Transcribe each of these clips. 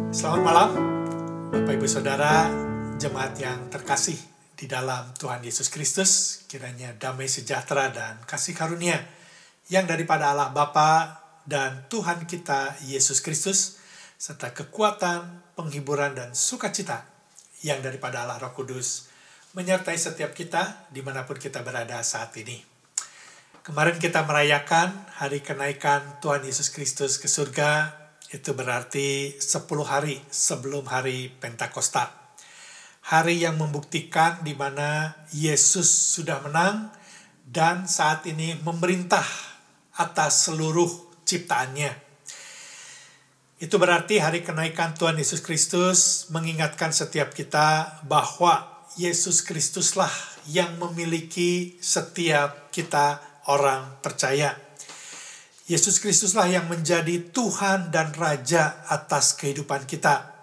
Selamat malam, Bapak Ibu Saudara, jemaat yang terkasih di dalam Tuhan Yesus Kristus. Kiranya damai sejahtera dan kasih karunia yang daripada Allah Bapa dan Tuhan kita Yesus Kristus, serta kekuatan, penghiburan, dan sukacita yang daripada Allah Roh Kudus menyertai setiap kita dimanapun kita berada saat ini. Kemarin kita merayakan hari kenaikan Tuhan Yesus Kristus ke surga. Itu berarti 10 hari sebelum hari Pentakosta. Hari yang membuktikan di mana Yesus sudah menang dan saat ini memerintah atas seluruh ciptaannya. Itu berarti hari kenaikan Tuhan Yesus Kristus mengingatkan setiap kita bahwa Yesus Kristuslah yang memiliki setiap kita orang percaya. Yesus Kristuslah yang menjadi Tuhan dan Raja atas kehidupan kita.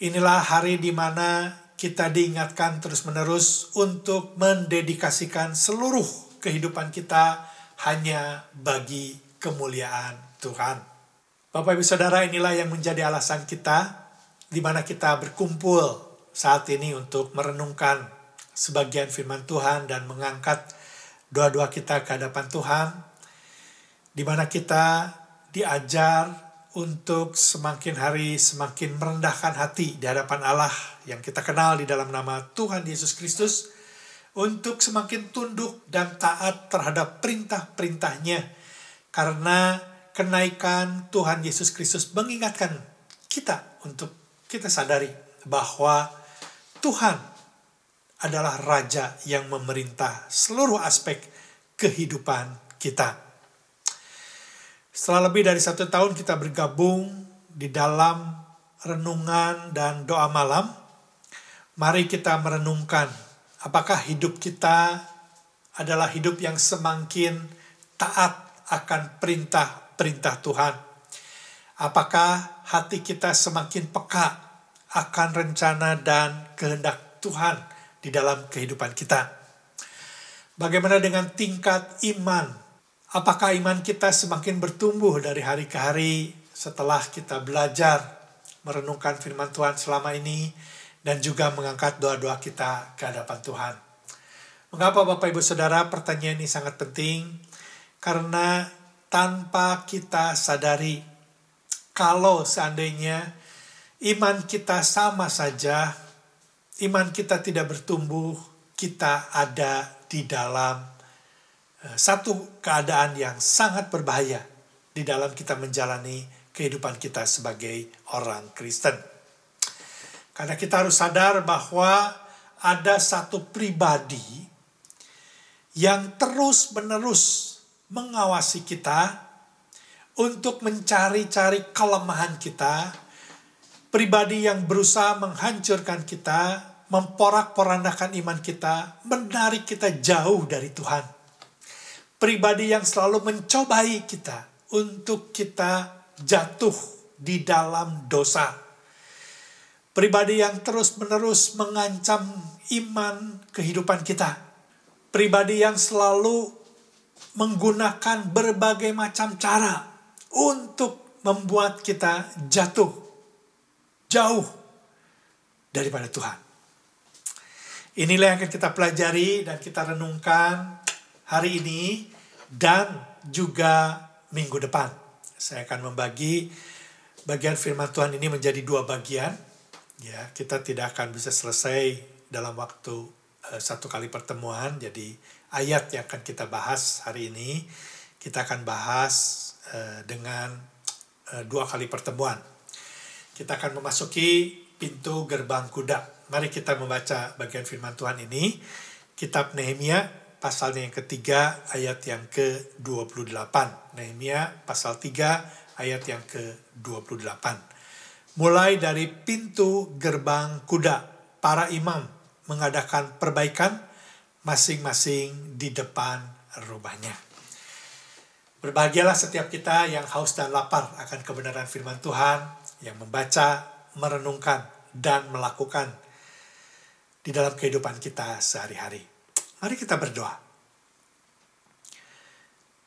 Inilah hari di mana kita diingatkan terus-menerus untuk mendedikasikan seluruh kehidupan kita hanya bagi kemuliaan Tuhan. Bapak Ibu Saudara, inilah yang menjadi alasan kita di mana kita berkumpul saat ini untuk merenungkan sebagian firman Tuhan dan mengangkat doa-doa kita ke hadapan Tuhan, di mana kita diajar untuk semakin hari semakin merendahkan hati di hadapan Allah yang kita kenal di dalam nama Tuhan Yesus Kristus, untuk semakin tunduk dan taat terhadap perintah-perintahnya, karena kenaikan Tuhan Yesus Kristus mengingatkan kita untuk kita sadari bahwa Tuhan adalah Raja yang memerintah seluruh aspek kehidupan kita. Setelah lebih dari 1 tahun kita bergabung di dalam renungan dan doa malam, mari kita merenungkan apakah hidup kita adalah hidup yang semakin taat akan perintah-perintah Tuhan. Apakah hati kita semakin peka akan rencana dan kehendak Tuhan di dalam kehidupan kita. Bagaimana dengan tingkat iman? Apakah iman kita semakin bertumbuh dari hari ke hari setelah kita belajar merenungkan firman Tuhan selama ini dan juga mengangkat doa-doa kita ke hadapan Tuhan? Mengapa Bapak Ibu Saudara pertanyaan ini sangat penting? Karena tanpa kita sadari, kalau seandainya iman kita sama saja, iman kita tidak bertumbuh, kita ada di dalam satu keadaan yang sangat berbahaya di dalam kita menjalani kehidupan kita sebagai orang Kristen. Karena kita harus sadar bahwa ada satu pribadi yang terus-menerus mengawasi kita untuk mencari-cari kelemahan kita, pribadi yang berusaha menghancurkan kita, memporak-porandakan iman kita, menarik kita jauh dari Tuhan. Pribadi yang selalu mencobai kita untuk kita jatuh di dalam dosa. Pribadi yang terus-menerus mengancam iman kehidupan kita. Pribadi yang selalu menggunakan berbagai macam cara untuk membuat kita jatuh jauh daripada Tuhan. Inilah yang akan kita pelajari dan kita renungkan hari ini dan juga minggu depan. Saya akan membagi bagian firman Tuhan ini menjadi 2 bagian. Ya, kita tidak akan bisa selesai dalam waktu 1 kali pertemuan. Jadi ayat yang akan kita bahas hari ini, kita akan bahas dengan 2 kali pertemuan. Kita akan memasuki pintu gerbang kuda. Mari kita membaca bagian firman Tuhan ini. Kitab Nehemia pasalnya yang ketiga ayat yang ke-28. Nehemia pasal 3 ayat yang ke-28. Mulai dari pintu gerbang kuda, para imam mengadakan perbaikan masing-masing di depan rumahnya. Berbahagialah setiap kita yang haus dan lapar akan kebenaran firman Tuhan, yang membaca, merenungkan, dan melakukan di dalam kehidupan kita sehari-hari. Mari kita berdoa.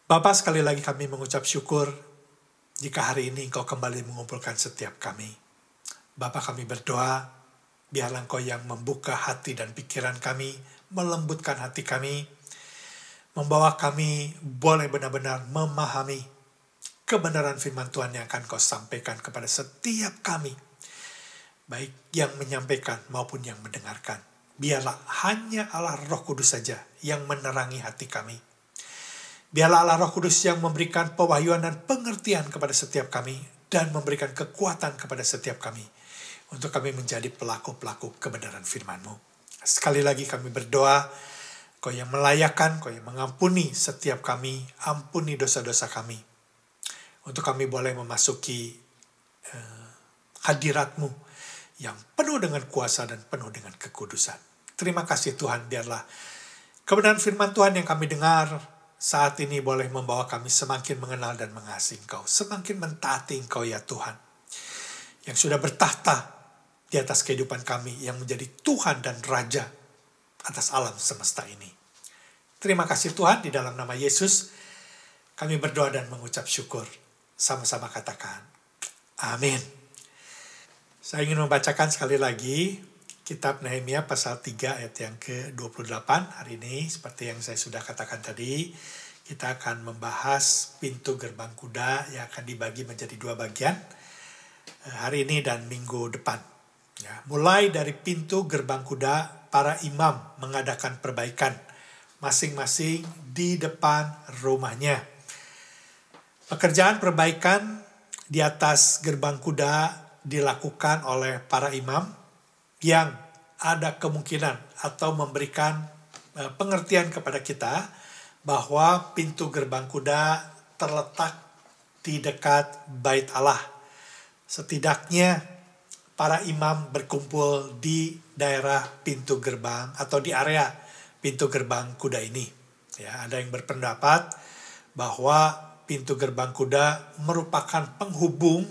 Bapa, sekali lagi kami mengucap syukur jika hari ini Engkau kembali mengumpulkan setiap kami. Bapa, kami berdoa, biarlah Engkau yang membuka hati dan pikiran kami, melembutkan hati kami, membawa kami boleh benar-benar memahami kebenaran firman Tuhan yang akan Kau sampaikan kepada setiap kami, baik yang menyampaikan maupun yang mendengarkan. Biarlah hanya Allah Roh Kudus saja yang menerangi hati kami. Biarlah Allah Roh Kudus yang memberikan pewahyuan dan pengertian kepada setiap kami dan memberikan kekuatan kepada setiap kami untuk kami menjadi pelaku-pelaku kebenaran firman-Mu. Sekali lagi kami berdoa, Kau yang melayakkan, Kau yang mengampuni setiap kami, ampuni dosa-dosa kami. Untuk kami boleh memasuki hadirat-Mu yang penuh dengan kuasa dan penuh dengan kekudusan. Terima kasih Tuhan, biarlah kebenaran firman Tuhan yang kami dengar saat ini boleh membawa kami semakin mengenal dan mengasihi Engkau, semakin mentaati Engkau ya Tuhan, yang sudah bertahta di atas kehidupan kami, yang menjadi Tuhan dan Raja atas alam semesta ini. Terima kasih Tuhan, di dalam nama Yesus kami berdoa dan mengucap syukur. Sama-sama katakan, amin. Saya ingin membacakan sekali lagi kitab Nehemia pasal 3 ayat yang ke-28. Hari ini seperti yang saya sudah katakan tadi, kita akan membahas pintu gerbang kuda yang akan dibagi menjadi 2 bagian hari ini dan minggu depan. Ya, mulai dari pintu gerbang kuda, para imam mengadakan perbaikan masing-masing di depan rumahnya. Pekerjaan perbaikan di atas gerbang kuda dilakukan oleh para imam yang ada kemungkinan atau memberikan pengertian kepada kita bahwa pintu gerbang kuda terletak di dekat Bait Allah. Setidaknya para imam berkumpul di daerah pintu gerbang atau di area pintu gerbang kuda ini. Ya, ada yang berpendapat bahwa pintu gerbang kuda merupakan penghubung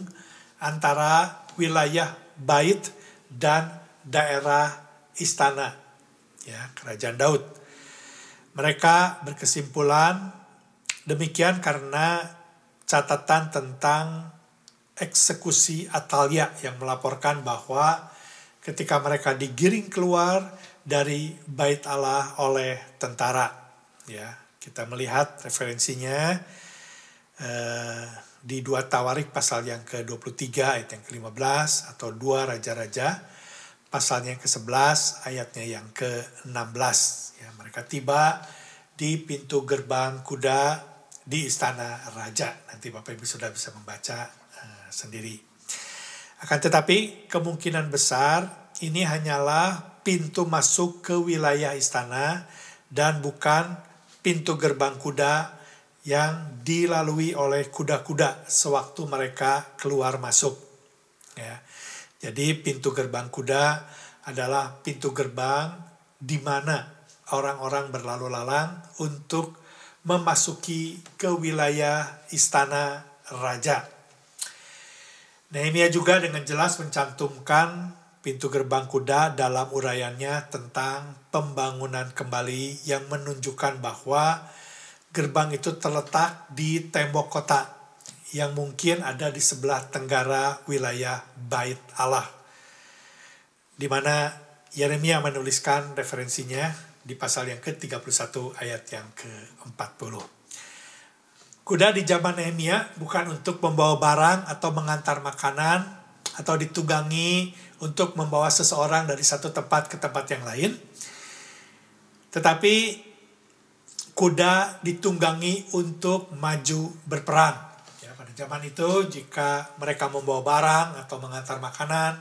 antara wilayah Bait dan daerah istana, ya, Kerajaan Daud. Mereka berkesimpulan demikian karena catatan tentang eksekusi Atalia yang melaporkan bahwa ketika mereka digiring keluar dari Bait Allah oleh tentara, ya, kita melihat referensinya di 2 Tawarik pasal yang ke-23 ayat yang ke-15 atau 2 Raja-Raja pasalnya yang ke-11 ayatnya yang ke-16. Ya, mereka tiba di pintu gerbang kuda di istana raja. Nanti Bapak Ibu sudah bisa membaca sendiri. Akan tetapi kemungkinan besar ini hanyalah pintu masuk ke wilayah istana dan bukan pintu gerbang kuda yang dilalui oleh kuda-kuda sewaktu mereka keluar masuk. Ya. Jadi pintu gerbang kuda adalah pintu gerbang di mana orang-orang berlalu lalang untuk memasuki ke wilayah istana raja. Nehemia juga dengan jelas mencantumkan pintu gerbang kuda dalam uraiannya tentang pembangunan kembali yang menunjukkan bahwa gerbang itu terletak di tembok kota yang mungkin ada di sebelah tenggara wilayah Bait Allah, di mana Yeremia menuliskan referensinya di pasal yang ke-31 ayat yang ke-40. Kuda di zaman Nehemia bukan untuk membawa barang atau mengantar makanan atau ditunggangi untuk membawa seseorang dari satu tempat ke tempat yang lain. Tetapi kuda ditunggangi untuk maju berperang. Ya, pada zaman itu jika mereka membawa barang atau mengantar makanan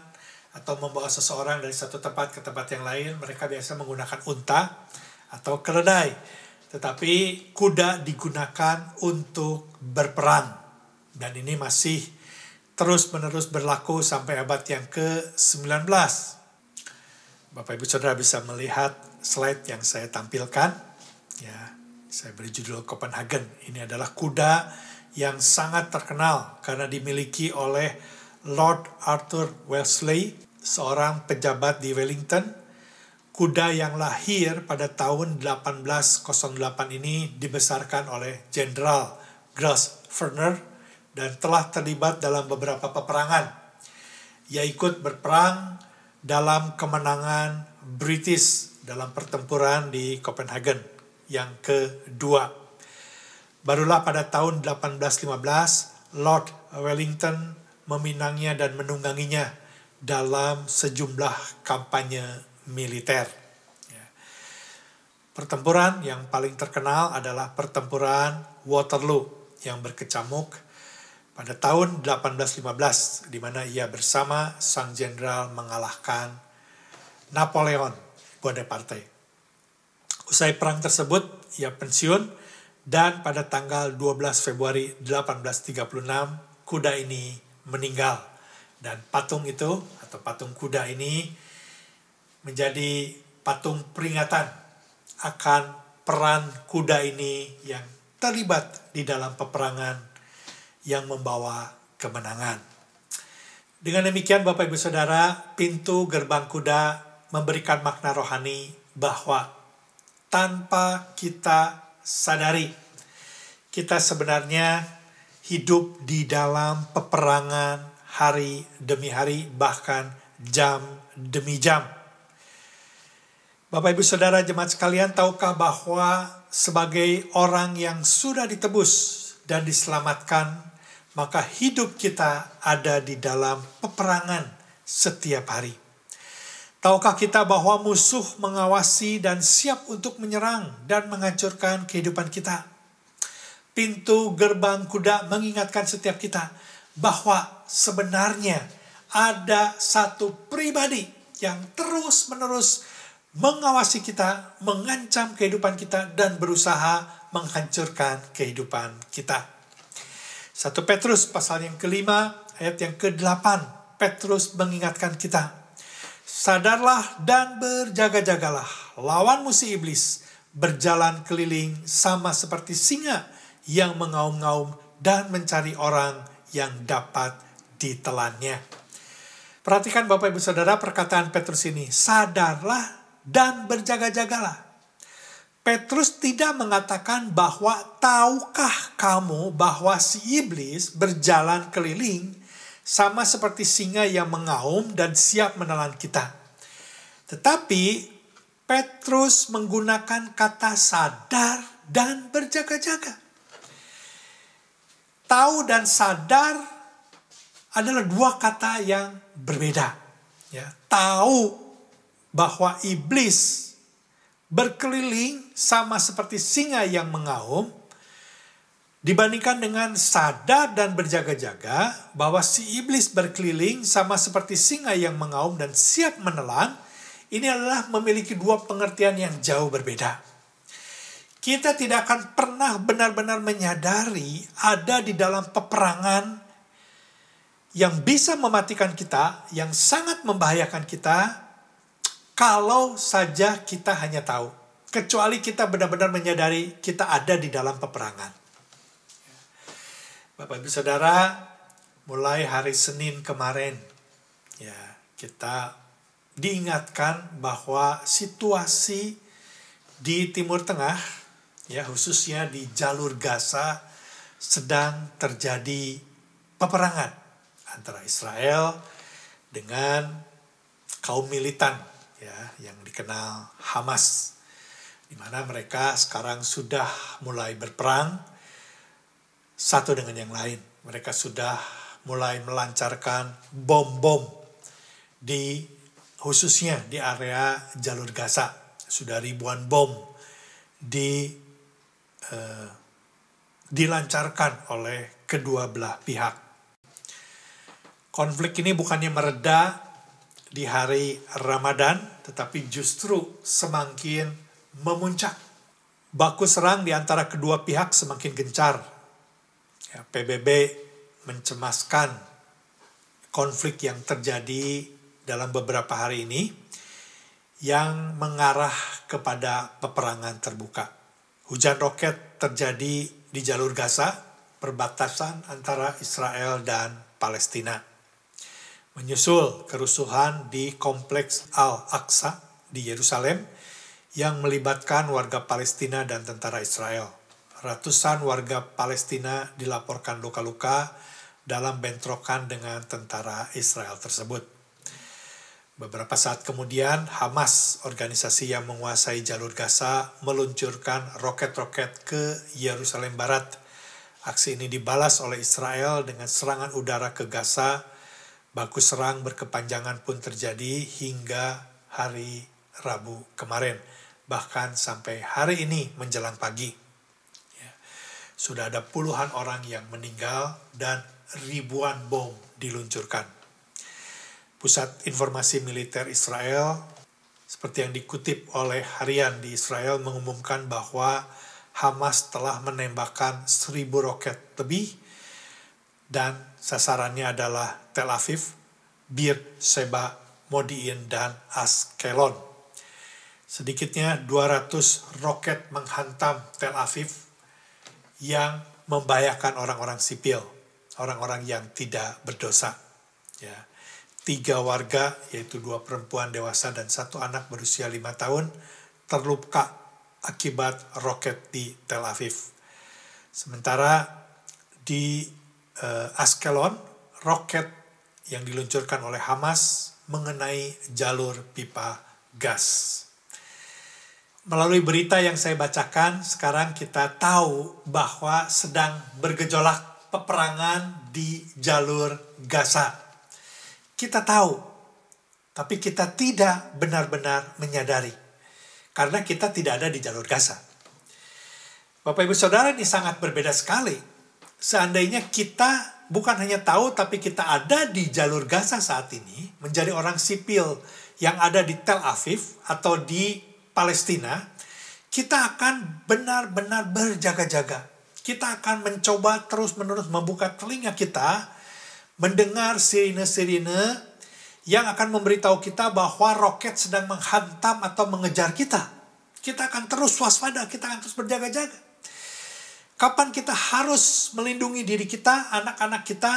atau membawa seseorang dari satu tempat ke tempat yang lain, mereka biasa menggunakan unta atau keledai. Tetapi kuda digunakan untuk berperang. Dan ini masih terus-menerus berlaku sampai abad yang ke-19. Bapak Ibu Saudara bisa melihat slide yang saya tampilkan. Ya, saya beri judul Copenhagen. Ini adalah kuda yang sangat terkenal karena dimiliki oleh Lord Arthur Wellesley, seorang pejabat di Wellington. Kuda yang lahir pada tahun 1808 ini dibesarkan oleh Jenderal Grasvenor dan telah terlibat dalam beberapa peperangan Ia ikut berperang dalam kemenangan British dalam pertempuran di Copenhagen yang kedua. Barulah pada tahun 1815, Lord Wellington meminangnya dan menungganginya dalam sejumlah kampanye militer. Pertempuran yang paling terkenal adalah pertempuran Waterloo yang berkecamuk pada tahun 1815, di mana ia bersama sang jenderal mengalahkan Napoleon Bonaparte. Usai perang tersebut, ia pensiun dan pada tanggal 12 Februari 1836, kuda ini meninggal. Dan patung itu, atau patung kuda ini, menjadi patung peringatan akan peran kuda ini yang terlibat di dalam peperangan yang membawa kemenangan. Dengan demikian Bapak Ibu Saudara, pintu gerbang kuda memberikan makna rohani bahwa tanpa kita sadari, kita sebenarnya hidup di dalam peperangan hari demi hari, bahkan jam demi jam. Bapak Ibu Saudara jemaat sekalian, tahukah bahwa sebagai orang yang sudah ditebus dan diselamatkan, maka hidup kita ada di dalam peperangan setiap hari. Tahukah kita bahwa musuh mengawasi dan siap untuk menyerang dan menghancurkan kehidupan kita? Pintu gerbang kuda mengingatkan setiap kita bahwa sebenarnya ada satu pribadi yang terus-menerus mengawasi kita, mengancam kehidupan kita, dan berusaha menghancurkan kehidupan kita. 1 Petrus pasal yang kelima, ayat yang ke-8, Petrus mengingatkan kita, sadarlah dan berjaga-jagalah, lawan musuh iblis, berjalan keliling sama seperti singa yang mengaum-ngaum dan mencari orang yang dapat ditelannya. Perhatikan Bapak Ibu Saudara perkataan Petrus ini, sadarlah dan berjaga-jagalah. Petrus tidak mengatakan bahwa tahukah kamu bahwa si iblis berjalan keliling sama seperti singa yang mengaum dan siap menelan kita. Tetapi Petrus menggunakan kata sadar dan berjaga-jaga. Tahu dan sadar adalah dua kata yang berbeda. Ya, tahu bahwa iblis berkeliling sama seperti singa yang mengaum, dibandingkan dengan sadar dan berjaga-jaga bahwa si iblis berkeliling sama seperti singa yang mengaum dan siap menelan, ini adalah memiliki dua pengertian yang jauh berbeda. Kita tidak akan pernah benar-benar menyadari ada di dalam peperangan yang bisa mematikan kita, yang sangat membahayakan kita, kalau saja kita hanya tahu, kecuali kita benar-benar menyadari kita ada di dalam peperangan. Bapak Ibu Saudara, mulai hari Senin kemarin, ya kita diingatkan bahwa situasi di Timur Tengah, ya khususnya di jalur Gaza, sedang terjadi peperangan antara Israel dengan kaum militan, ya, yang dikenal Hamas, di mana mereka sekarang sudah mulai berperang satu dengan yang lain. Mereka sudah mulai melancarkan bom-bom khususnya di area jalur Gaza. Sudah ribuan bom dilancarkan oleh kedua belah pihak. Konflik ini bukannya mereda di hari Ramadan, tetapi justru semakin memuncak. Baku serang di antara kedua pihak semakin gencar. Ya, PBB mencemaskan konflik yang terjadi dalam beberapa hari ini yang mengarah kepada peperangan terbuka. Hujan roket terjadi di jalur Gaza, perbatasan antara Israel dan Palestina. Menyusul kerusuhan di kompleks Al-Aqsa di Yerusalem yang melibatkan warga Palestina dan tentara Israel. Ratusan warga Palestina dilaporkan luka-luka, dalam bentrokan dengan tentara Israel tersebut. Beberapa saat kemudian, Hamas, organisasi yang menguasai jalur Gaza, meluncurkan roket-roket ke Yerusalem Barat. Aksi ini dibalas oleh Israel dengan serangan udara ke Gaza. Baku serang berkepanjangan pun terjadi hingga hari Rabu kemarin, bahkan sampai hari ini menjelang pagi. Sudah ada puluhan orang yang meninggal dan ribuan bom diluncurkan. Pusat Informasi Militer Israel, seperti yang dikutip oleh Harian di Israel, mengumumkan bahwa Hamas telah menembakkan 1.000 roket lebih dan sasarannya adalah Tel Aviv, Beersheba, Modi'in, dan Askelon. Sedikitnya 200 roket menghantam Tel Aviv yang membahayakan orang-orang sipil, orang-orang yang tidak berdosa. 3 warga, yaitu 2 perempuan dewasa dan 1 anak berusia 5 tahun, terluka akibat roket di Tel Aviv. Sementara di Askelon, roket yang diluncurkan oleh Hamas mengenai jalur pipa gas. Melalui berita yang saya bacakan, sekarang kita tahu bahwa sedang bergejolak peperangan di jalur Gaza. Kita tahu, tapi kita tidak benar-benar menyadari, karena kita tidak ada di jalur Gaza. Bapak Ibu Saudara, ini sangat berbeda sekali. Seandainya kita bukan hanya tahu, tapi kita ada di jalur Gaza saat ini, menjadi orang sipil yang ada di Tel Aviv atau di Palestina, kita akan benar-benar berjaga-jaga. Kita akan mencoba terus-menerus membuka telinga kita, mendengar sirine-sirine yang akan memberitahu kita bahwa roket sedang menghantam atau mengejar kita. Kita akan terus waspada, kita akan terus berjaga-jaga. Kapan kita harus melindungi diri kita, anak-anak kita,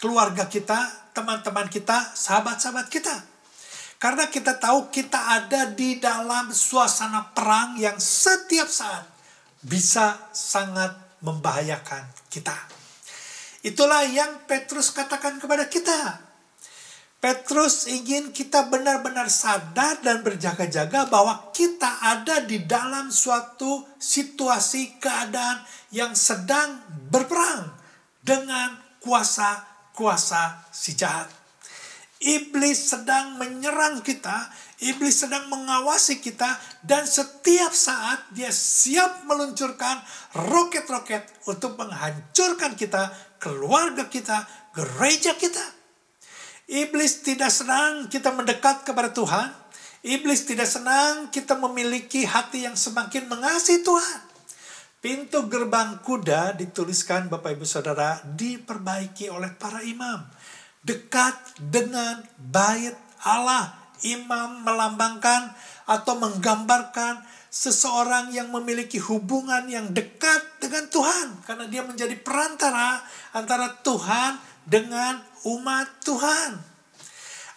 keluarga kita, teman-teman kita, sahabat-sahabat kita. Karena kita tahu kita ada di dalam suasana perang yang setiap saat bisa sangat membahayakan kita. Itulah yang Petrus katakan kepada kita. Petrus ingin kita benar-benar sadar dan berjaga-jaga bahwa kita ada di dalam suatu situasi keadaan yang sedang berperang dengan kuasa-kuasa si jahat. Iblis sedang menyerang kita, iblis sedang mengawasi kita, dan setiap saat dia siap meluncurkan roket-roket untuk menghancurkan kita, keluarga kita, gereja kita. Iblis tidak senang kita mendekat kepada Tuhan. Iblis tidak senang kita memiliki hati yang semakin mengasihi Tuhan. Pintu gerbang kuda dituliskan Bapak Ibu Saudara diperbaiki oleh para imam. Dekat dengan bait Allah. Imam melambangkan atau menggambarkan seseorang yang memiliki hubungan yang dekat dengan Tuhan. Karena dia menjadi perantara antara Tuhan dengan umat Tuhan.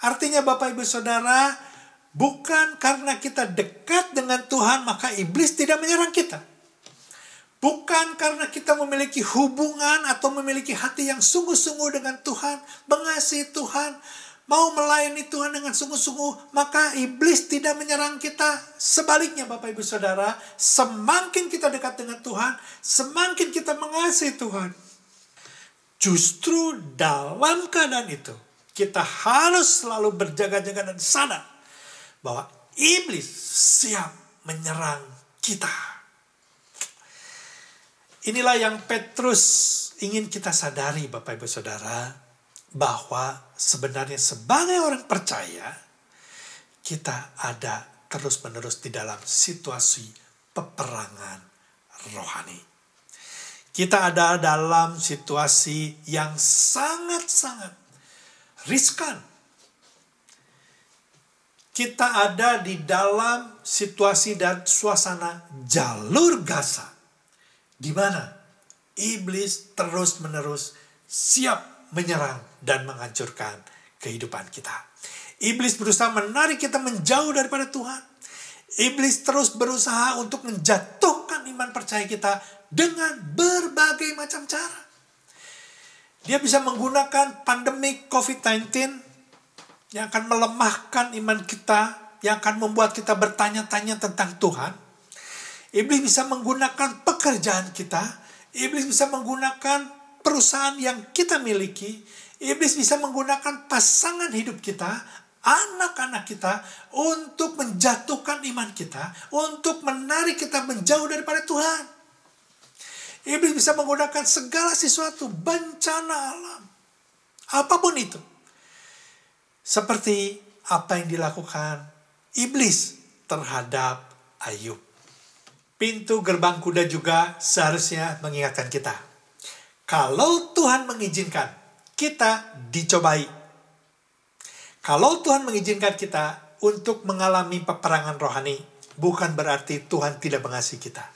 Artinya Bapak Ibu Saudara, bukan karena kita dekat dengan Tuhan maka iblis tidak menyerang kita. Bukan karena kita memiliki hubungan atau memiliki hati yang sungguh-sungguh dengan Tuhan, mengasihi Tuhan, mau melayani Tuhan dengan sungguh-sungguh, maka iblis tidak menyerang kita. Sebaliknya Bapak Ibu Saudara, semakin kita dekat dengan Tuhan, semakin kita mengasihi Tuhan. Justru dalam keadaan itu, kita harus selalu berjaga-jaga dan sadar bahwa iblis siap menyerang kita. Inilah yang Petrus ingin kita sadari Bapak Ibu Saudara, bahwa sebenarnya sebagai orang percaya, kita ada terus-menerus di dalam situasi peperangan rohani. Kita ada dalam situasi yang sangat-sangat riskan. Kita ada di dalam situasi dan suasana jalur Gaza, di mana iblis terus-menerus siap menyerang dan menghancurkan kehidupan kita. Iblis berusaha menarik kita menjauh daripada Tuhan. Iblis terus berusaha untuk menjatuhkan iman percaya kita dengan berbagai macam cara. Dia bisa menggunakan pandemi COVID-19 yang akan melemahkan iman kita, yang akan membuat kita bertanya-tanya tentang Tuhan. Iblis bisa menggunakan pekerjaan kita. Iblis bisa menggunakan perusahaan yang kita miliki. Iblis bisa menggunakan pasangan hidup kita, anak-anak kita, untuk menjatuhkan iman kita, untuk menarik kita menjauh daripada Tuhan. Iblis bisa menggunakan segala sesuatu, bencana alam, apapun itu. Seperti apa yang dilakukan iblis terhadap Ayub. Pintu gerbang kuda juga seharusnya mengingatkan kita. Kalau Tuhan mengizinkan kita dicobai. Kalau Tuhan mengizinkan kita untuk mengalami peperangan rohani, bukan berarti Tuhan tidak mengasihi kita.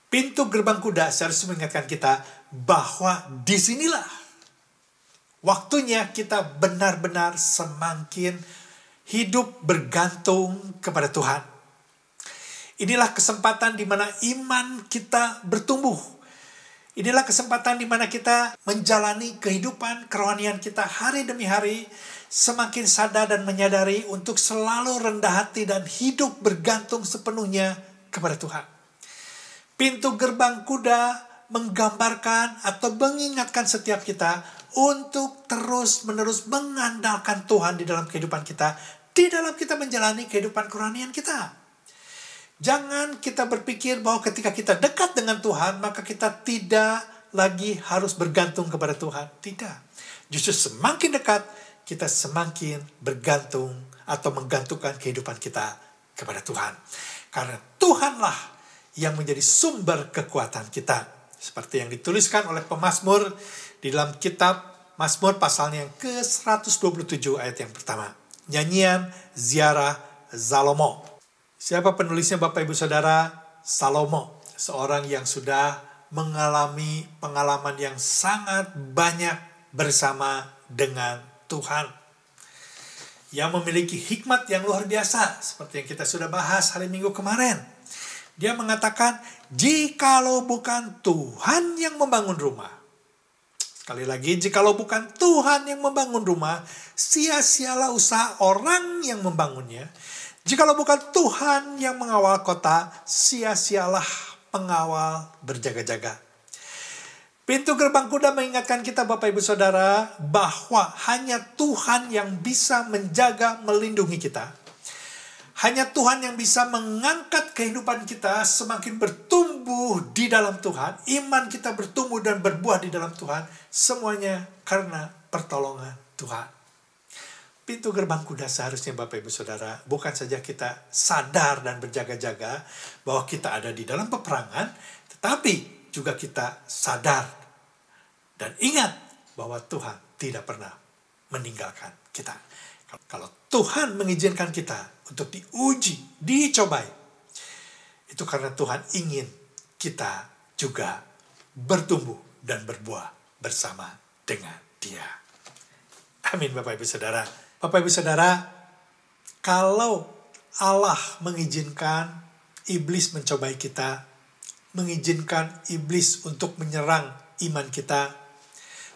Pintu gerbang kuda seharusnya mengingatkan kita bahwa disinilah waktunya kita benar-benar semakin hidup bergantung kepada Tuhan. Inilah kesempatan di mana iman kita bertumbuh. Inilah kesempatan di mana kita menjalani kehidupan kerohanian kita hari demi hari, semakin sadar dan menyadari untuk selalu rendah hati dan hidup bergantung sepenuhnya kepada Tuhan. Pintu gerbang kuda menggambarkan atau mengingatkan setiap kita untuk terus-menerus mengandalkan Tuhan di dalam kehidupan kita, di dalam kita menjalani kehidupan kerohanian kita. Jangan kita berpikir bahwa ketika kita dekat dengan Tuhan, maka kita tidak lagi harus bergantung kepada Tuhan. Tidak. Justru semakin dekat, kita semakin bergantung atau menggantungkan kehidupan kita kepada Tuhan. Karena Tuhanlah yang menjadi sumber kekuatan kita. Seperti yang dituliskan oleh pemazmur di dalam kitab Mazmur pasalnya yang ke-127 ayat yang pertama. Nyanyian Ziarah Salomo. Siapa penulisnya Bapak Ibu Saudara? Salomo. Seorang yang sudah mengalami pengalaman yang sangat banyak bersama dengan Tuhan. Yang memiliki hikmat yang luar biasa. Seperti yang kita sudah bahas hari Minggu kemarin. Dia mengatakan, jikalau bukan Tuhan yang membangun rumah. Sekali lagi, jikalau bukan Tuhan yang membangun rumah, sia-sialah usaha orang yang membangunnya. Jikalau bukan Tuhan yang mengawal kota, sia-sialah pengawal berjaga-jaga. Pintu gerbang kuda mengingatkan kita Bapak Ibu Saudara, bahwa hanya Tuhan yang bisa menjaga, melindungi kita. Hanya Tuhan yang bisa mengangkat kehidupan kita semakin bertumbuh di dalam Tuhan. Iman kita bertumbuh dan berbuah di dalam Tuhan. Semuanya karena pertolongan Tuhan. Pintu gerbang kuda seharusnya Bapak Ibu Saudara, bukan saja kita sadar dan berjaga-jaga bahwa kita ada di dalam peperangan, tetapi juga kita sadar dan ingat bahwa Tuhan tidak pernah meninggalkan kita. Kalau Tuhan mengizinkan kita untuk diuji, dicobai, itu karena Tuhan ingin kita juga bertumbuh dan berbuah bersama dengan Dia. Amin Bapak Ibu Saudara. Bapak Ibu Saudara, kalau Allah mengizinkan iblis mencobai kita, mengizinkan iblis untuk menyerang iman kita,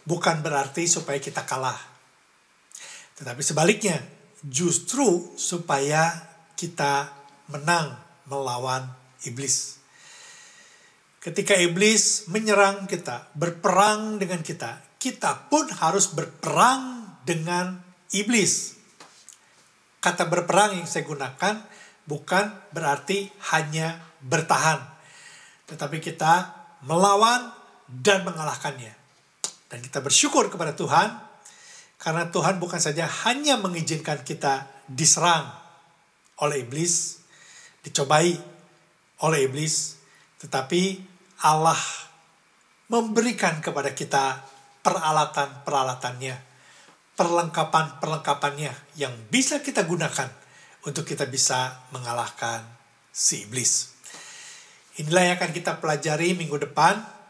bukan berarti supaya kita kalah. Tetapi sebaliknya, justru supaya kita menang melawan iblis. Ketika iblis menyerang kita, berperang dengan kita, kita pun harus berperang dengan iblis. Kata berperang yang saya gunakan bukan berarti hanya bertahan, tetapi kita melawan dan mengalahkannya. Dan kita bersyukur kepada Tuhan, karena Tuhan bukan saja hanya mengizinkan kita diserang oleh iblis, dicobai oleh iblis, tetapi Allah memberikan kepada kita peralatan-peralatannya, perlengkapan-perlengkapannya yang bisa kita gunakan untuk kita bisa mengalahkan si iblis. Inilah yang akan kita pelajari minggu depan.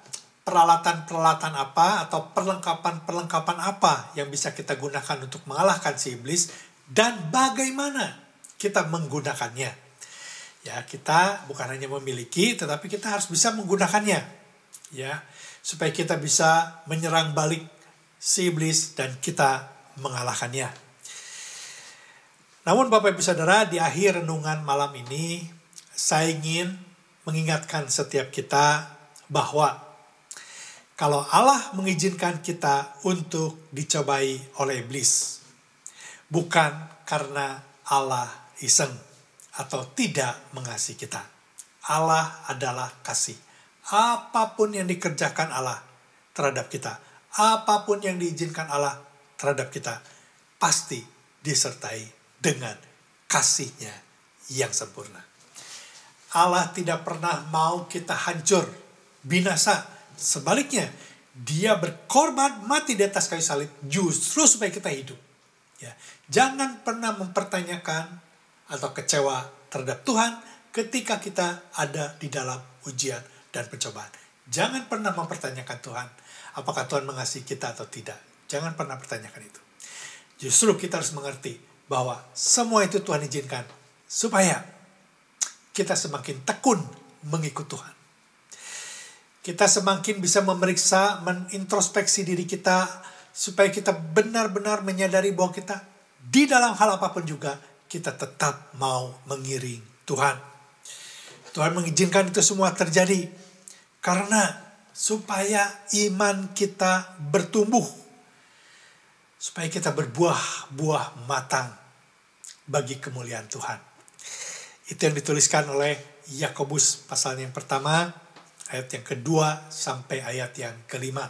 Peralatan-peralatan apa atau perlengkapan-perlengkapan apa yang bisa kita gunakan untuk mengalahkan si iblis dan bagaimana kita menggunakannya. Ya, kita bukan hanya memiliki tetapi kita harus bisa menggunakannya. Ya, supaya kita bisa menyerang balik si iblis dan kita mengalahkannya. Namun Bapak Ibu Saudara, di akhir renungan malam ini saya ingin mengingatkan setiap kita bahwa kalau Allah mengizinkan kita untuk dicobai oleh iblis, bukan karena Allah iseng atau tidak mengasihi kita. Allah adalah kasih. Apapun yang dikerjakan Allah terhadap kita, apapun yang diizinkan Allah terhadap kita, pasti disertai dengan kasih-Nya yang sempurna. Allah tidak pernah mau kita hancur, binasa. Sebaliknya, Dia berkorban mati di atas kayu salib justru supaya kita hidup. Ya, jangan pernah mempertanyakan atau kecewa terhadap Tuhan ketika kita ada di dalam ujian dan pencobaan. Jangan pernah mempertanyakan Tuhan, apakah Tuhan mengasihi kita atau tidak. Jangan pernah pertanyakan itu. Justru kita harus mengerti bahwa semua itu Tuhan izinkan supaya kita semakin tekun mengikut Tuhan. Kita semakin bisa memeriksa, menintrospeksi diri kita, supaya kita benar-benar menyadari bahwa kita di dalam hal apapun juga, kita tetap mau mengiring Tuhan. Tuhan mengizinkan itu semua terjadi karena supaya iman kita bertumbuh, supaya kita berbuah-buah matang bagi kemuliaan Tuhan. Itu yang dituliskan oleh Yakobus pasal yang pertama, ayat yang kedua sampai ayat yang kelima.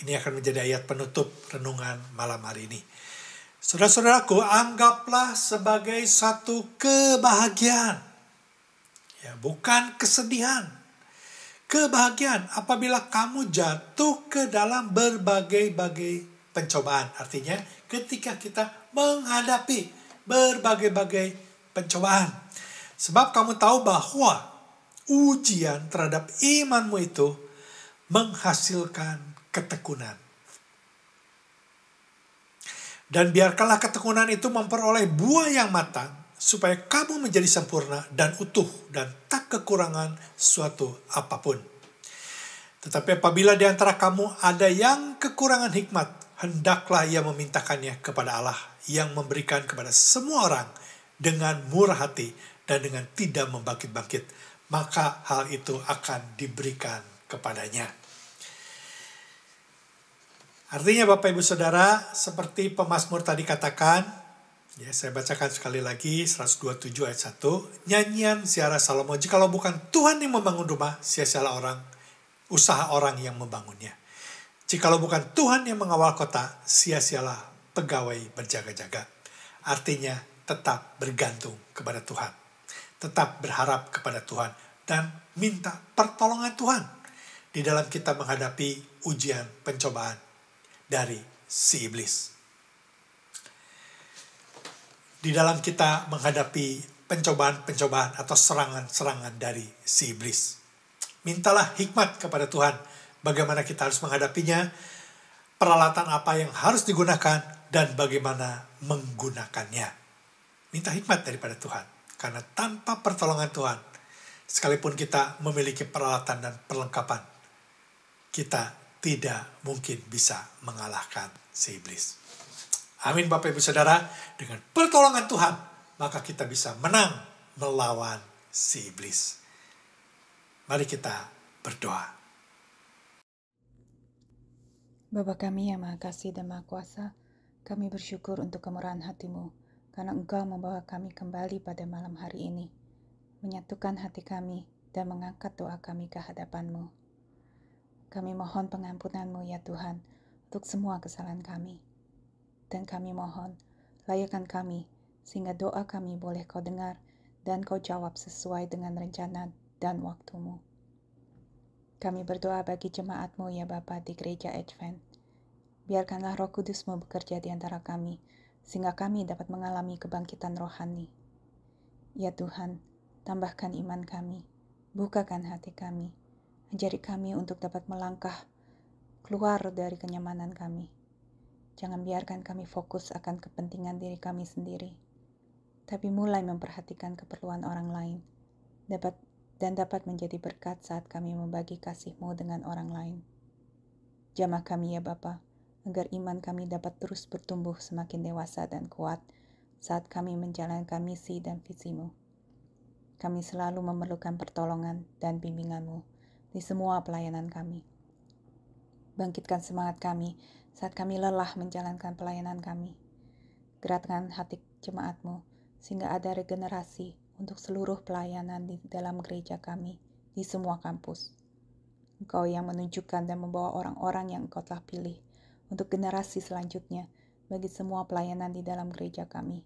Ini akan menjadi ayat penutup renungan malam hari ini. Saudara-saudaraku, anggaplah sebagai satu kebahagiaan. Ya, bukan kesedihan. Kebahagiaan apabila kamu jatuh ke dalam berbagai-bagai pencobaan. Artinya ketika kita menghadapi berbagai-bagai pencobaan. Sebab kamu tahu bahwa ujian terhadap imanmu itu menghasilkan ketekunan. Dan biarkanlah ketekunan itu memperoleh buah yang matang, supaya kamu menjadi sempurna dan utuh dan tak kekurangan suatu apapun. Tetapi apabila di antara kamu ada yang kekurangan hikmat, hendaklah ia memintakannya kepada Allah yang memberikan kepada semua orang dengan murah hati dan dengan tidak membangkit-bangkit, maka hal itu akan diberikan kepadanya. Artinya Bapak Ibu Saudara, seperti pemazmur tadi katakan, ya saya bacakan sekali lagi 127 ayat 1, nyanyian ziarah Salomo, jikalau bukan Tuhan yang membangun rumah, sia-sialah usaha orang yang membangunnya. Jikalau bukan Tuhan yang mengawal kota, sia-sialah pegawai berjaga-jaga. Artinya tetap bergantung kepada Tuhan. Tetap berharap kepada Tuhan dan minta pertolongan Tuhan di dalam kita menghadapi ujian pencobaan dari si iblis. Di dalam kita menghadapi pencobaan-pencobaan atau serangan-serangan dari si iblis. Mintalah hikmat kepada Tuhan bagaimana kita harus menghadapinya, peralatan apa yang harus digunakan dan bagaimana menggunakannya. Minta hikmat daripada Tuhan. Karena tanpa pertolongan Tuhan, sekalipun kita memiliki peralatan dan perlengkapan, kita tidak mungkin bisa mengalahkan si iblis. Amin Bapak Ibu Saudara, dengan pertolongan Tuhan, maka kita bisa menang melawan si iblis. Mari kita berdoa. Bapa kami yang Maha Kasih dan Maha Kuasa, kami bersyukur untuk kemurahan hati-Mu, karena Engkau membawa kami kembali pada malam hari ini, menyatukan hati kami dan mengangkat doa kami ke hadapan-Mu. Kami mohon pengampunan-Mu ya Tuhan, untuk semua kesalahan kami. Dan kami mohon, layakkan kami, sehingga doa kami boleh Kau dengar, dan Kau jawab sesuai dengan rencana dan waktu-Mu. Kami berdoa bagi jemaat-Mu ya Bapa di Gereja Advent. Biarkanlah Roh Kudus-Mu bekerja di antara kami, sehingga kami dapat mengalami kebangkitan rohani. Ya Tuhan, tambahkan iman kami, bukakan hati kami, ajari kami untuk dapat melangkah keluar dari kenyamanan kami. Jangan biarkan kami fokus akan kepentingan diri kami sendiri, tapi mulai memperhatikan keperluan orang lain, dapat menjadi berkat saat kami membagi kasih-Mu dengan orang lain. Jamah kami ya Bapa, agar iman kami dapat terus bertumbuh semakin dewasa dan kuat saat kami menjalankan misi dan visi-Mu. Kami selalu memerlukan pertolongan dan bimbingan-Mu di semua pelayanan kami. Bangkitkan semangat kami saat kami lelah menjalankan pelayanan kami. Gerakkan hati jemaat-Mu sehingga ada regenerasi untuk seluruh pelayanan di dalam gereja kami di semua kampus. Engkau yang menunjukkan dan membawa orang-orang yang Engkau telah pilih untuk generasi selanjutnya bagi semua pelayanan di dalam gereja kami.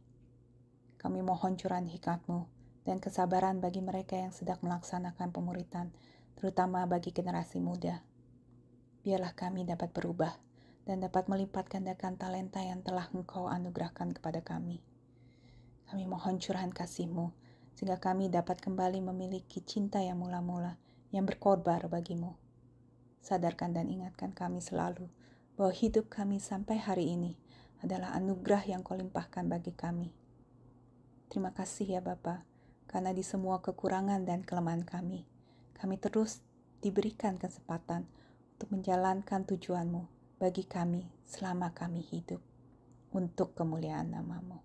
Kami mohon curahan hikmat-Mu dan kesabaran bagi mereka yang sedang melaksanakan pemuritan, terutama bagi generasi muda. Biarlah kami dapat berubah dan dapat melipat gandakan talenta yang telah Engkau anugerahkan kepada kami. Kami mohon curahan kasih-Mu, sehingga kami dapat kembali memiliki cinta yang mula-mula, yang berkorban bagi-Mu. Sadarkan dan ingatkan kami selalu bahwa hidup kami sampai hari ini adalah anugerah yang Kau limpahkan bagi kami. Terima kasih ya Bapa, karena di semua kekurangan dan kelemahan kami terus diberikan kesempatan untuk menjalankan tujuan-Mu bagi kami selama kami hidup untuk kemuliaan nama-Mu.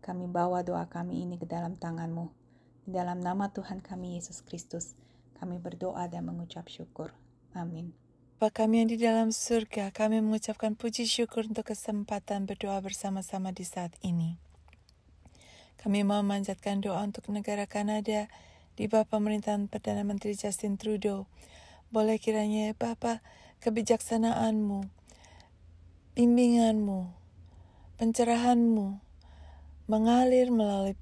Kami bawa doa kami ini ke dalam tangan-Mu. Di dalam nama Tuhan kami Yesus Kristus, kami berdoa dan mengucap syukur. Amin. Bapa kami yang di dalam surga, kami mengucapkan puji syukur untuk kesempatan berdoa bersama-sama di saat ini. Kami mau memanjatkan doa untuk negara Kanada di bawah pemerintahan Perdana Menteri Justin Trudeau. Boleh kiranya Bapa, kebijaksanaan-Mu, bimbingan-Mu, pencerahan-Mu mengalir melalui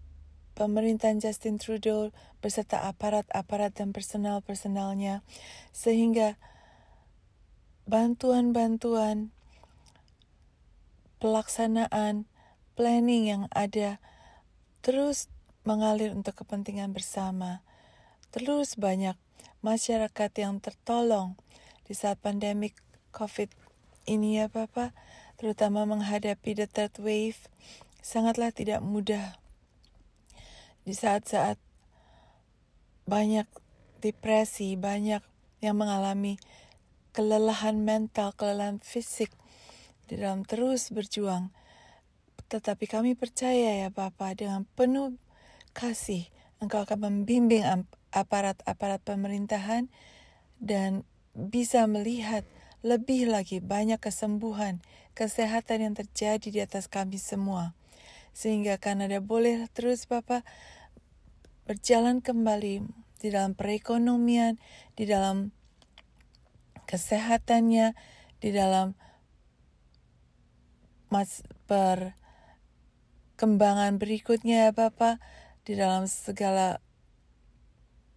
pemerintahan Justin Trudeau beserta aparat-aparat dan personal-personalnya, sehingga bantuan-bantuan, pelaksanaan, planning yang ada terus mengalir untuk kepentingan bersama. Terus banyak masyarakat yang tertolong di saat pandemik COVID ini ya Bapak, terutama menghadapi the third wave, sangatlah tidak mudah. Di saat-saat banyak depresi, banyak yang mengalami kelelahan mental, kelelahan fisik di dalam terus berjuang. Tetapi kami percaya ya Bapa, dengan penuh kasih Engkau akan membimbing aparat-aparat pemerintahan dan bisa melihat lebih lagi banyak kesembuhan, kesehatan yang terjadi di atas kami semua. Sehingga Kanada boleh terus Bapa berjalan kembali di dalam perekonomian, di dalam kesehatannya, di dalam perkembangan berikutnya ya Bapak, di dalam segala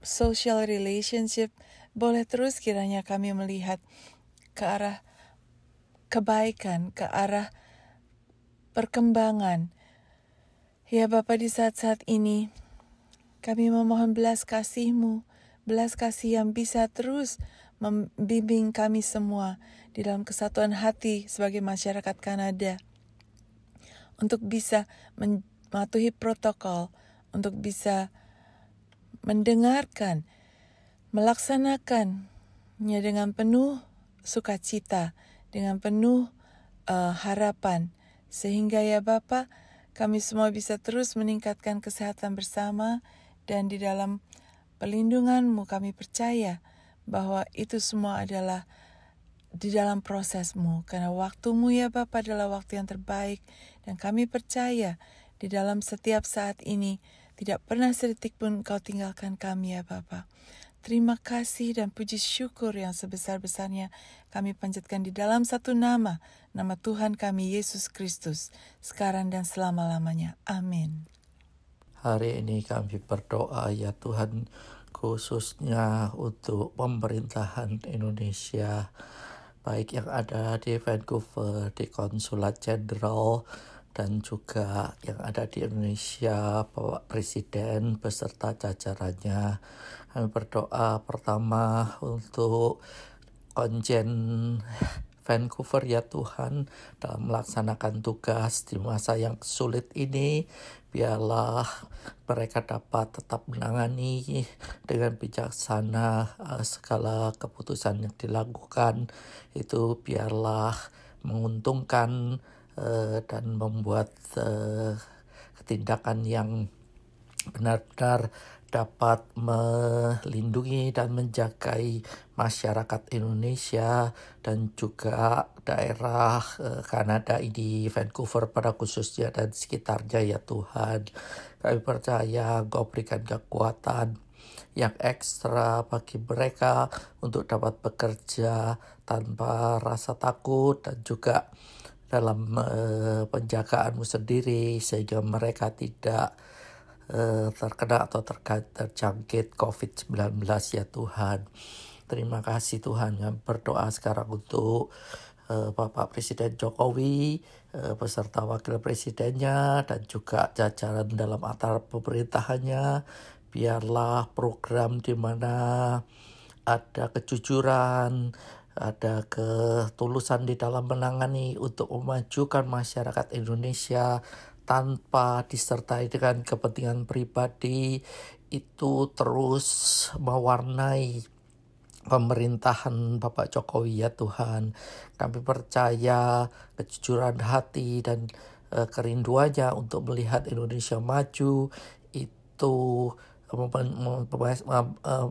social relationship, boleh terus kiranya kami melihat ke arah kebaikan, ke arah perkembangan. Ya Bapak, di saat-saat ini kami memohon belas kasih-Mu, belas kasih yang bisa terus membimbing kami semua di dalam kesatuan hati sebagai masyarakat Kanada untuk bisa mematuhi protokol, untuk bisa mendengarkan, melaksanakannya dengan penuh sukacita, dengan penuh harapan, sehingga ya Bapa, kami semua bisa terus meningkatkan kesehatan bersama, dan di dalam perlindungan-Mu kami percaya bahwa itu semua adalah di dalam proses-Mu, karena waktu-Mu ya Bapa adalah waktu yang terbaik, dan kami percaya di dalam setiap saat ini tidak pernah sedetik pun Kau tinggalkan kami ya Bapa. Terima kasih dan puji syukur yang sebesar-besarnya kami panjatkan di dalam satu nama, nama Tuhan kami Yesus Kristus, sekarang dan selama-lamanya. Amin. Hari ini kami berdoa ya Tuhan, khususnya untuk pemerintahan Indonesia, baik yang ada di Vancouver, di Konsulat Jenderal, dan juga yang ada di Indonesia, Bapak Presiden beserta jajarannya. Kami berdoa pertama untuk Konjen Vancouver ya Tuhan, dalam melaksanakan tugas di masa yang sulit ini. Biarlah mereka dapat tetap menangani dengan bijaksana segala keputusan yang dilakukan. Itu biarlah menguntungkan dan membuat tindakan yang benar-benar dapat melindungi dan menjagai masyarakat Indonesia dan juga daerah Kanada di Vancouver pada khususnya dan sekitarnya ya Tuhan. Kami percaya Engkau berikan kekuatan yang ekstra bagi mereka untuk dapat bekerja tanpa rasa takut dan juga dalam penjagaanmu sendiri sehingga mereka tidak terkena atau terjangkit COVID-19 ya Tuhan. Terima kasih Tuhan. Kami berdoa sekarang untuk Bapak Presiden Jokowi beserta Wakil Presidennya dan juga jajaran dalam antara pemerintahannya. Biarlah program di mana ada kejujuran, ada ketulusan di dalam menangani untuk memajukan masyarakat Indonesia tanpa disertai dengan kepentingan pribadi itu terus mewarnai pemerintahan Bapak Jokowi ya Tuhan. Kami percaya kejujuran hati dan kerinduannya untuk melihat Indonesia maju itu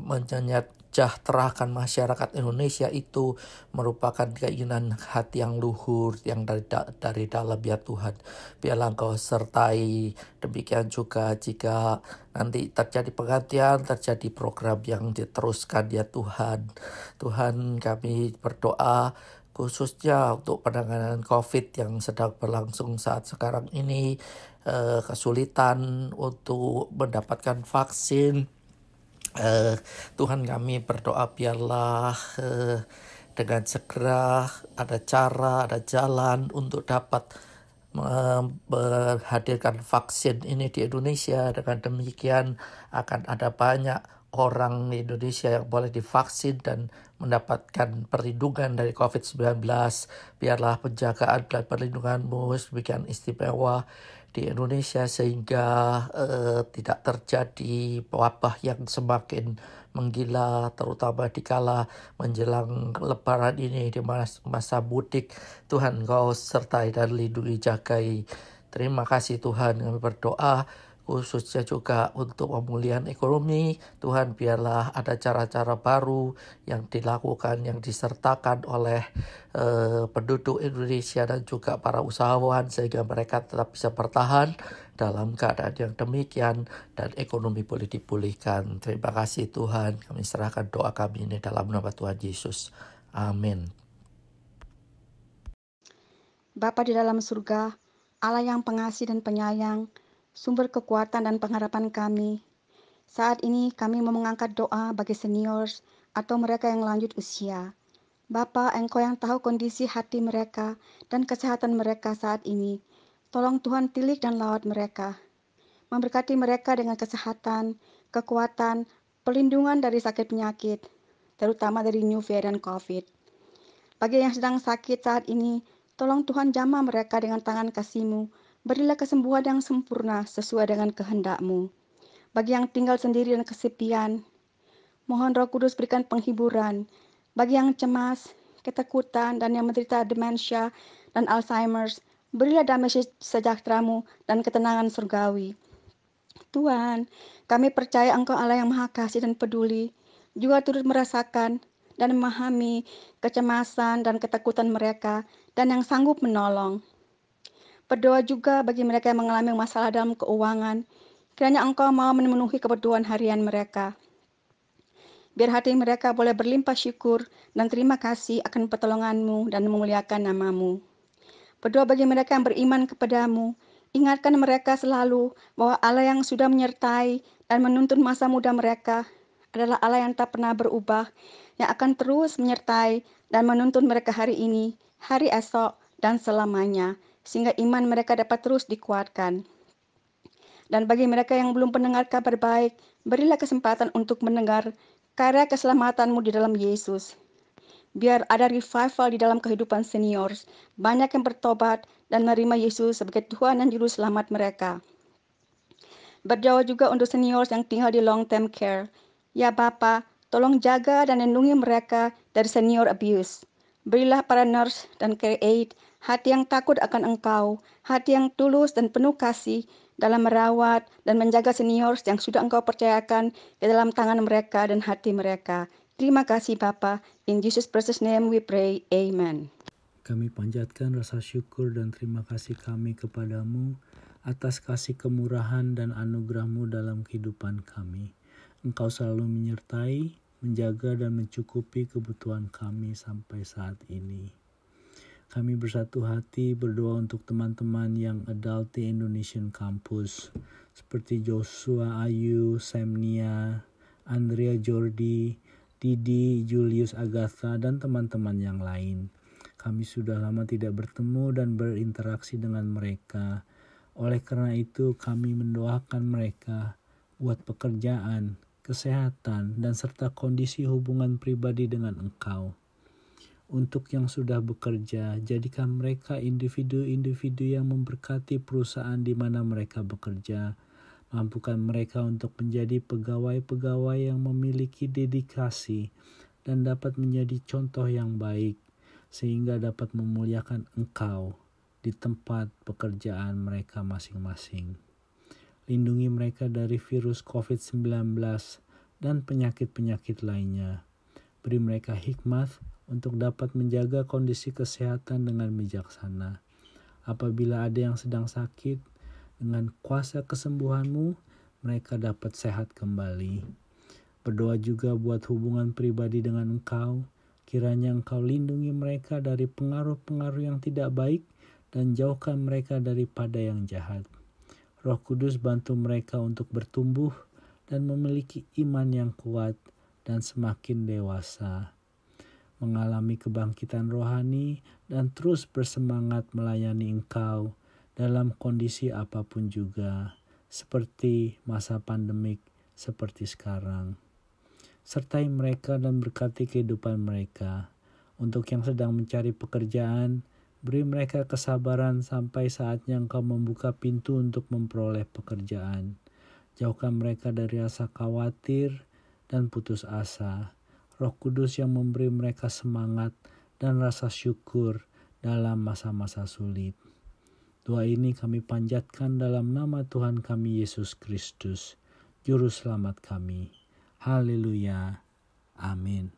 menyejahterakan masyarakat Indonesia itu merupakan keinginan hati yang luhur yang dari dalam ya Tuhan. Biarlah Engkau sertai, demikian juga jika nanti terjadi penggantian, terjadi program yang diteruskan ya Tuhan. Tuhan, kami berdoa khususnya untuk penanganan COVID yang sedang berlangsung saat sekarang ini, kesulitan untuk mendapatkan vaksin. Tuhan, kami berdoa biarlah dengan segera ada cara, ada jalan untuk dapat menghadirkan vaksin ini di Indonesia. Dengan demikian akan ada banyak orang di Indonesia yang boleh divaksin dan mendapatkan perlindungan dari COVID-19. Biarlah penjagaan dan perlindungan-Mu demikian istimewa di Indonesia sehingga tidak terjadi wabah yang semakin menggila, terutama dikala menjelang lebaran ini di masa mudik. Tuhan, Engkau sertai dan lindungi, jagai. Terima kasih Tuhan, kami berdoa khususnya juga untuk pemulihan ekonomi. Tuhan, biarlah ada cara-cara baru yang dilakukan, yang disertakan oleh penduduk Indonesia dan juga para usahawan sehingga mereka tetap bisa bertahan dalam keadaan yang demikian dan ekonomi boleh dipulihkan. Terima kasih Tuhan, kami serahkan doa kami ini dalam nama Tuhan Yesus. Amin. Bapa di dalam surga, Allah yang pengasih dan penyayang, sumber kekuatan dan pengharapan kami. Saat ini kami mau mengangkat doa bagi seniors atau mereka yang lanjut usia. Bapa, Engkau yang tahu kondisi hati mereka dan kesehatan mereka saat ini. Tolong Tuhan tilik dan lawat mereka. Memberkati mereka dengan kesehatan, kekuatan, perlindungan dari sakit penyakit, terutama dari new variant COVID. Bagi yang sedang sakit saat ini, tolong Tuhan jamah mereka dengan tangan kasih-Mu. Berilah kesembuhan yang sempurna sesuai dengan kehendak-Mu. Bagi yang tinggal sendiri dan kesepian, mohon Roh Kudus berikan penghiburan. Bagi yang cemas, ketakutan, dan yang menderita demensia dan Alzheimer's, berilah damai sejahtera-Mu dan ketenangan surgawi. Tuhan, kami percaya Engkau Allah yang Maha Kasih dan peduli, juga turut merasakan dan memahami kecemasan dan ketakutan mereka, dan yang sanggup menolong. Berdoa juga bagi mereka yang mengalami masalah dalam keuangan, kiranya Engkau mau memenuhi kebutuhan harian mereka. Biar hati mereka boleh berlimpah syukur dan terima kasih akan pertolongan-Mu dan memuliakan nama-Mu. Berdoa bagi mereka yang beriman kepada-Mu, ingatkan mereka selalu bahwa Allah yang sudah menyertai dan menuntun masa muda mereka adalah Allah yang tak pernah berubah, yang akan terus menyertai dan menuntun mereka hari ini, hari esok, dan selamanya, sehingga iman mereka dapat terus dikuatkan. Dan bagi mereka yang belum pendengar kabar baik, berilah kesempatan untuk mendengar karya keselamatan-Mu di dalam Yesus. Biar ada revival di dalam kehidupan seniors, banyak yang bertobat dan menerima Yesus sebagai Tuhan dan Juru Selamat mereka. Berdoa juga untuk seniors yang tinggal di long term care. Ya Bapa, tolong jaga dan lindungi mereka dari senior abuse. Berilah para nurse dan care aide hati yang takut akan Engkau, hati yang tulus dan penuh kasih dalam merawat dan menjaga senior yang sudah Engkau percayakan ke dalam tangan mereka dan hati mereka. Terima kasih Bapa. In Jesus precious name we pray. Amen. Kami panjatkan rasa syukur dan terima kasih kami kepadamu atas kasih kemurahan dan anugerah-Mu dalam kehidupan kami. Engkau selalu menyertai, menjaga dan mencukupi kebutuhan kami sampai saat ini. Kami bersatu hati berdoa untuk teman-teman yang adult di Indonesian Campus, seperti Joshua Ayu, Semnia, Andrea Jordi, Didi, Julius Agatha, dan teman-teman yang lain. Kami sudah lama tidak bertemu dan berinteraksi dengan mereka. Oleh karena itu, kami mendoakan mereka buat pekerjaan, kesehatan, dan serta kondisi hubungan pribadi dengan Engkau. Untuk yang sudah bekerja, jadikan mereka individu-individu yang memberkati perusahaan di mana mereka bekerja. Mampukan mereka untuk menjadi pegawai-pegawai yang memiliki dedikasi dan dapat menjadi contoh yang baik, sehingga dapat memuliakan Engkau di tempat pekerjaan mereka masing-masing. Lindungi mereka dari virus COVID-19 dan penyakit-penyakit lainnya. Beri mereka hikmat untuk dapat menjaga kondisi kesehatan dengan bijaksana. Apabila ada yang sedang sakit, dengan kuasa kesembuhan-Mu, mereka dapat sehat kembali. Berdoa juga buat hubungan pribadi dengan Engkau. Kiranya Engkau lindungi mereka dari pengaruh-pengaruh yang tidak baik dan jauhkan mereka daripada yang jahat. Roh Kudus bantu mereka untuk bertumbuh dan memiliki iman yang kuat dan semakin dewasa, mengalami kebangkitan rohani dan terus bersemangat melayani Engkau dalam kondisi apapun juga, seperti masa pandemik seperti sekarang. Sertai mereka dan berkati kehidupan mereka. Untuk yang sedang mencari pekerjaan, beri mereka kesabaran sampai saatnya Engkau membuka pintu untuk memperoleh pekerjaan. Jauhkan mereka dari rasa khawatir dan putus asa. Roh Kudus yang memberi mereka semangat dan rasa syukur dalam masa-masa sulit. Doa ini kami panjatkan dalam nama Tuhan kami Yesus Kristus, Juru Selamat kami. Haleluya. Amin.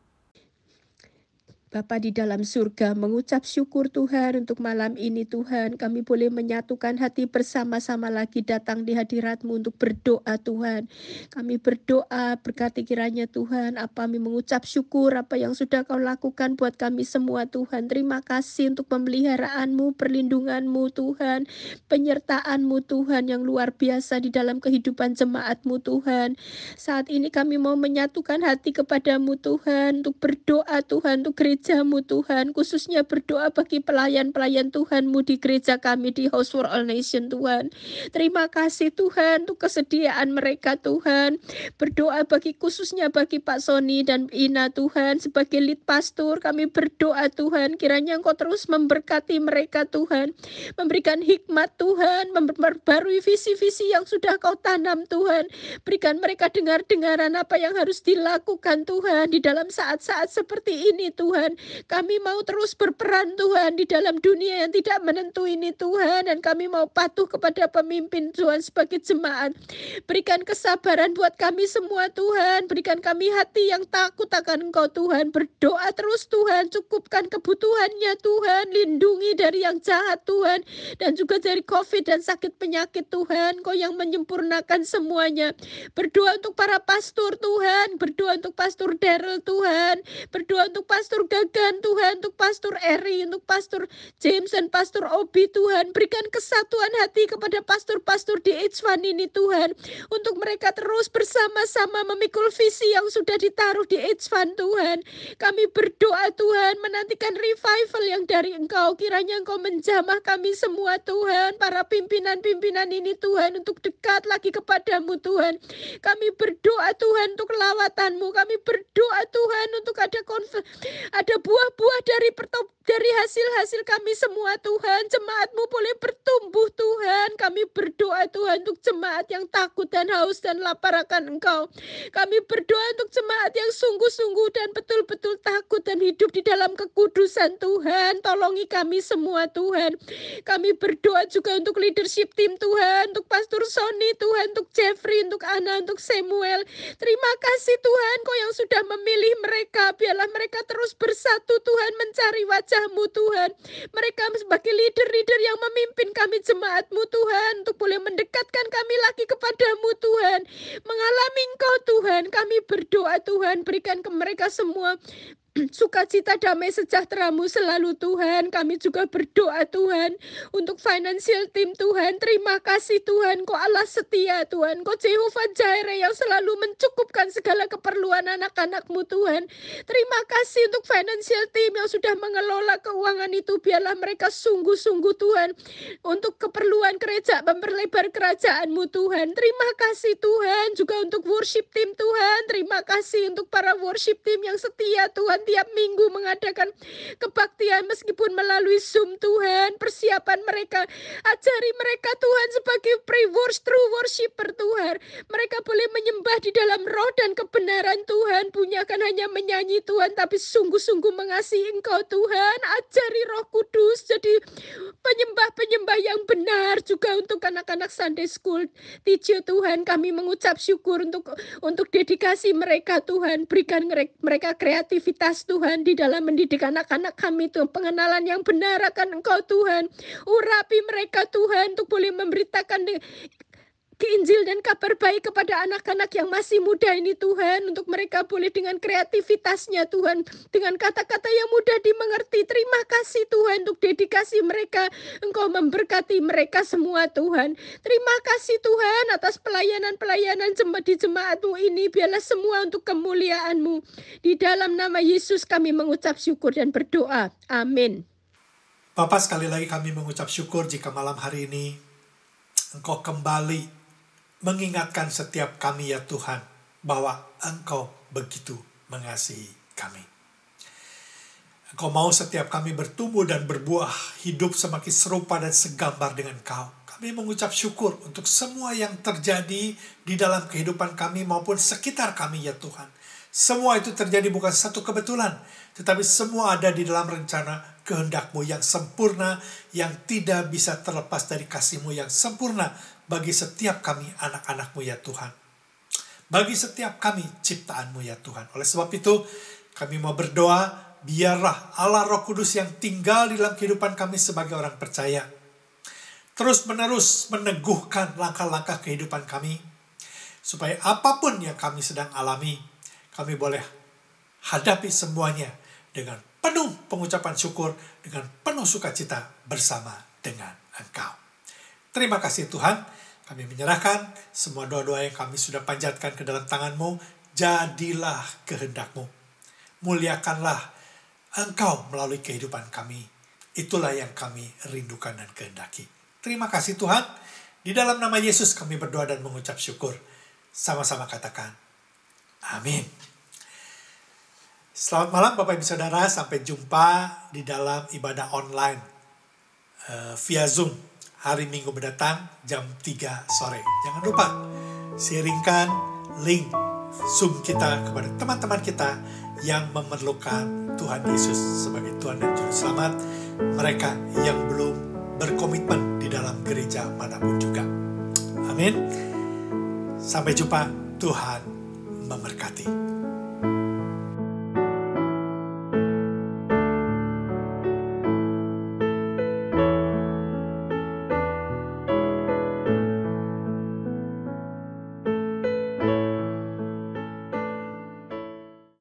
Bapa di dalam surga, mengucap syukur Tuhan untuk malam ini Tuhan. Kami boleh menyatukan hati bersama-sama lagi datang di hadirat-Mu untuk berdoa Tuhan. Kami berdoa berkati kiranya Tuhan, kami mengucap syukur apa yang sudah Kau lakukan buat kami semua Tuhan. Terima kasih untuk pemeliharaan-Mu, perlindungan-Mu Tuhan, penyertaan-Mu Tuhan yang luar biasa di dalam kehidupan jemaat-Mu Tuhan. Saat ini kami mau menyatukan hati kepada-Mu Tuhan, untuk berdoa Tuhan, untuk gereja-Mu Tuhan, khususnya berdoa bagi pelayan-pelayan Tuhan-Mu di gereja kami di House for All Nation Tuhan. Terima kasih Tuhan untuk kesediaan mereka Tuhan. Berdoa khususnya bagi Pak Sony dan Ina Tuhan sebagai lead pastor. Kami berdoa Tuhan, kiranya Engkau terus memberkati mereka Tuhan, memberikan hikmat Tuhan, memperbarui visi-visi yang sudah Kau tanam Tuhan. Berikan mereka dengar-dengaran apa yang harus dilakukan Tuhan di dalam saat-saat seperti ini Tuhan. Kami mau terus berperan Tuhan di dalam dunia yang tidak menentu ini Tuhan, dan kami mau patuh kepada pemimpin Tuhan sebagai jemaat. Berikan kesabaran buat kami semua Tuhan, berikan kami hati yang takut akan Engkau Tuhan. Berdoa terus Tuhan, cukupkan kebutuhannya Tuhan, lindungi dari yang jahat Tuhan, dan juga dari COVID dan sakit penyakit Tuhan. Kau yang menyempurnakan semuanya. Berdoa untuk para pastor Tuhan, berdoa untuk Pastor Daryl Tuhan, berdoa untuk Pastor Gagan Tuhan, untuk Pastor Eri, untuk Pastor James dan Pastor Obi Tuhan. Berikan kesatuan hati kepada pastor-pastor di H1 ini Tuhan, untuk mereka terus bersama-sama memikul visi yang sudah ditaruh di H1 Tuhan. Kami berdoa Tuhan, menantikan revival yang dari Engkau. Kiranya Engkau menjamah kami semua Tuhan, para pimpinan-pimpinan ini Tuhan, untuk dekat lagi kepadamu Tuhan. Kami berdoa Tuhan untuk lawatan-Mu. Kami berdoa Tuhan untuk ada buah-buah dari Dari hasil-hasil kami semua Tuhan, jemaat-Mu boleh bertumbuh Tuhan. Kami berdoa Tuhan untuk jemaat yang takut dan haus dan lapar akan Engkau. Kami berdoa untuk jemaat yang sungguh-sungguh dan betul-betul takut dan hidup di dalam kekudusan Tuhan. Tolongi kami semua Tuhan. Kami berdoa juga untuk leadership tim Tuhan, untuk Pastor Sony Tuhan, untuk Jeffrey, untuk Anna, untuk Samuel. Terima kasih Tuhan, Kau yang sudah memilih mereka. Biarlah mereka terus bersatu Tuhan, mencari wajah-Mu Tuhan. Mereka sebagai leader-leader yang memimpin kami jemaat-Mu Tuhan, untuk boleh mendekatkan kami lagi kepada-Mu Tuhan. Mengalami Engkau Tuhan, kami berdoa Tuhan, berikan ke mereka semua sukacita damai sejahtera-Mu selalu Tuhan. Kami juga berdoa Tuhan untuk financial team Tuhan. Terima kasih Tuhan, Kau Allah setia Tuhan. Kau Jehovah Jireh yang selalu mencukupkan segala keperluan anak-anak-Mu Tuhan. Terima kasih untuk financial team yang sudah mengelola keuangan itu. Biarlah mereka sungguh-sungguh Tuhan untuk keperluan gereja, memperlebar kerajaan-Mu Tuhan. Terima kasih Tuhan juga untuk worship team Tuhan. Terima kasih untuk para worship team yang setia Tuhan, tiap minggu mengadakan kebaktian meskipun melalui Zoom Tuhan. Persiapan mereka, ajari mereka Tuhan sebagai true worshiper Tuhan. Mereka boleh menyembah di dalam roh dan kebenaran Tuhan. Bunyakan hanya menyanyi Tuhan, tapi sungguh-sungguh mengasihi Engkau Tuhan. Ajari Roh Kudus jadi penyembah-penyembah yang benar juga untuk anak-anak Sunday School teacher Tuhan. Kami mengucap syukur untuk dedikasi mereka Tuhan. Berikan mereka kreativitas Tuhan di dalam mendidik anak-anak kami Tuhan. Pengenalan yang benar akan Engkau Tuhan. Urapi mereka Tuhan untuk boleh memberitakan Injil dan kabar baik kepada anak-anak yang masih muda ini Tuhan. Untuk mereka boleh dengan kreativitasnya Tuhan, dengan kata-kata yang mudah dimengerti. Terima kasih Tuhan untuk dedikasi mereka. Engkau memberkati mereka semua Tuhan. Terima kasih Tuhan atas pelayanan-pelayanan di jemaat-Mu ini. Biarlah semua untuk kemuliaan-Mu. Di dalam nama Yesus kami mengucap syukur dan berdoa. Amin. Bapak, sekali lagi kami mengucap syukur jika malam hari ini Engkau kembali mengingatkan setiap kami ya Tuhan, bahwa Engkau begitu mengasihi kami. Engkau mau setiap kami bertumbuh dan berbuah, hidup semakin serupa dan segambar dengan Kau. Kami mengucap syukur untuk semua yang terjadi di dalam kehidupan kami maupun sekitar kami ya Tuhan. Semua itu terjadi bukan satu kebetulan, tetapi semua ada di dalam rencana kehendak-Mu yang sempurna, yang tidak bisa terlepas dari kasih-Mu yang sempurna bagi setiap kami anak-anak-Mu ya Tuhan. Bagi setiap kami ciptaan-Mu ya Tuhan. Oleh sebab itu kami mau berdoa, biarlah Allah Roh Kudus yang tinggal di dalam kehidupan kami sebagai orang percaya terus-menerus meneguhkan langkah-langkah kehidupan kami, supaya apapun yang kami sedang alami, kami boleh hadapi semuanya dengan penuh pengucapan syukur, dengan penuh sukacita bersama dengan Engkau. Terima kasih Tuhan, kami menyerahkan semua doa-doa yang kami sudah panjatkan ke dalam tangan-Mu. Jadilah kehendak-Mu. Muliakanlah Engkau melalui kehidupan kami. Itulah yang kami rindukan dan kehendaki. Terima kasih Tuhan. Di dalam nama Yesus kami berdoa dan mengucap syukur. Sama-sama katakan, amin. Selamat malam Bapak Ibu Saudara. Sampai jumpa di dalam ibadah online via Zoom hari Minggu mendatang jam 3 sore. Jangan lupa sharingkan link Zoom kita kepada teman-teman kita yang memerlukan Tuhan Yesus sebagai Tuhan dan Juru Selamat. Mereka yang belum berkomitmen di dalam gereja manapun juga. Amin. Sampai jumpa. Tuhan memberkati.